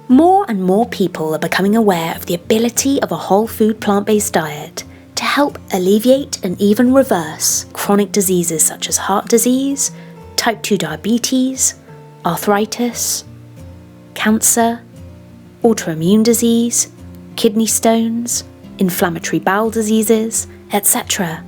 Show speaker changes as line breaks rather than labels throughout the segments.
More and more people are becoming aware of the ability of a whole food plant-based diet to help alleviate and even reverse chronic diseases such as heart disease, type 2 diabetes, arthritis, cancer, autoimmune disease, kidney stones, inflammatory bowel diseases, etc.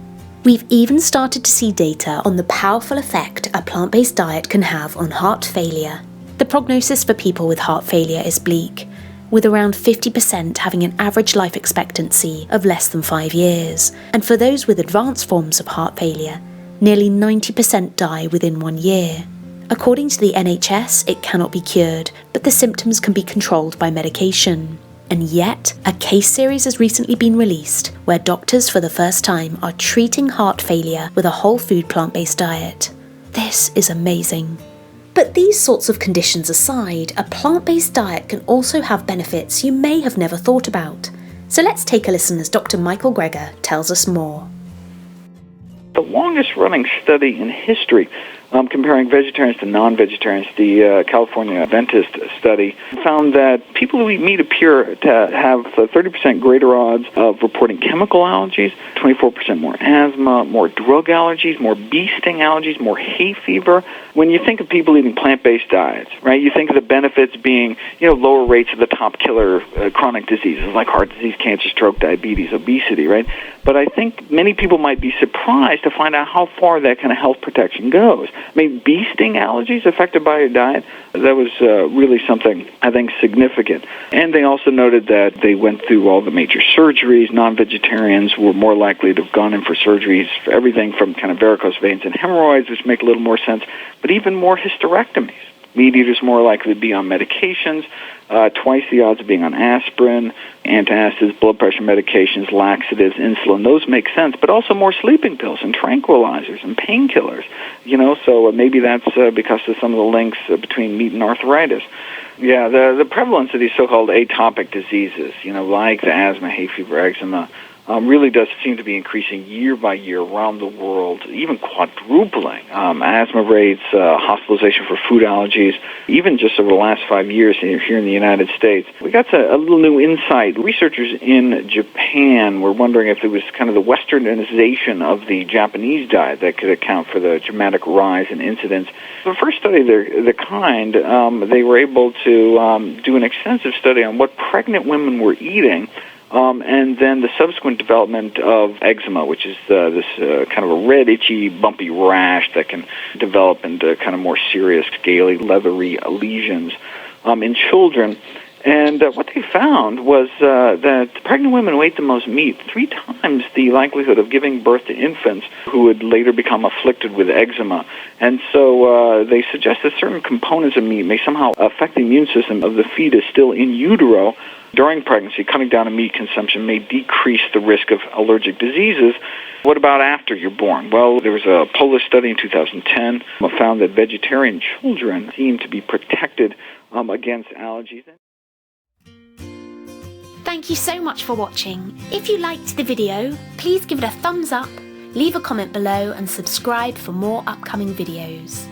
We've even started to see data on the powerful effect a plant-based diet can have on heart failure. The prognosis for people with heart failure is bleak, with around 50% having an average life expectancy of less than 5 years, and for those with advanced forms of heart failure, nearly 90% die within 1 year. According to the NHS, it cannot be cured, but the symptoms can be controlled by medication. And yet, a case series has recently been released where doctors for the first time are treating heart failure with a whole food plant-based diet. This is amazing. But these sorts of conditions aside, a plant-based diet can also have benefits you may have never thought about. So let's take a listen as Dr. Michael Greger tells us more.
The longest running study in history comparing vegetarians to non-vegetarians, the California Adventist study, found that people who eat meat appear to have 30% greater odds of reporting chemical allergies, 24% more asthma, more drug allergies, more bee sting allergies, more hay fever. When you think of people eating plant-based diets, right, you think of the benefits being, lower rates of the top killer chronic diseases like heart disease, cancer, stroke, diabetes, obesity, right? But I think many people might be surprised to find out how far that kind of health protection goes. I mean, bee sting allergies affected by a diet, that was really something, I think, significant. And they also noted that they went through all the major surgeries. Non-vegetarians were more likely to have gone in for surgeries for everything from kind of varicose veins and hemorrhoids, which make a little more sense, but even more hysterectomies. Meat eaters more likely to be on medications, twice the odds of being on aspirin, antacids, blood pressure medications, laxatives, insulin. Those make sense, but also more sleeping pills and tranquilizers and painkillers. So maybe that's because of some of the links between meat and arthritis. Yeah, the prevalence of these so-called atopic diseases, like the asthma, hay fever, eczema, really does seem to be increasing year by year around the world, even quadrupling. Asthma rates, hospitalization for food allergies, even just over the last 5 years here in the United States. We got a little new insight. Researchers in Japan were wondering if it was kind of the westernization of the Japanese diet that could account for the dramatic rise in incidence. The first study of the kind, they were able to do an extensive study on what pregnant women were eating, and then the subsequent development of eczema, which is this kind of a red, itchy, bumpy rash that can develop into kind of more serious, scaly, leathery lesions in children. And what they found was that pregnant women who ate the most meat, 3 times the likelihood of giving birth to infants who would later become afflicted with eczema. And so they suggest that certain components of meat may somehow affect the immune system of the fetus still in utero. During pregnancy, cutting down on meat consumption may decrease the risk of allergic diseases. What about after you're born? Well, there was a Polish study in 2010 that found that vegetarian children seem to be protected against allergies.
Thank you so much for watching. If you liked the video, please give it a thumbs up, leave a comment below and subscribe for more upcoming videos.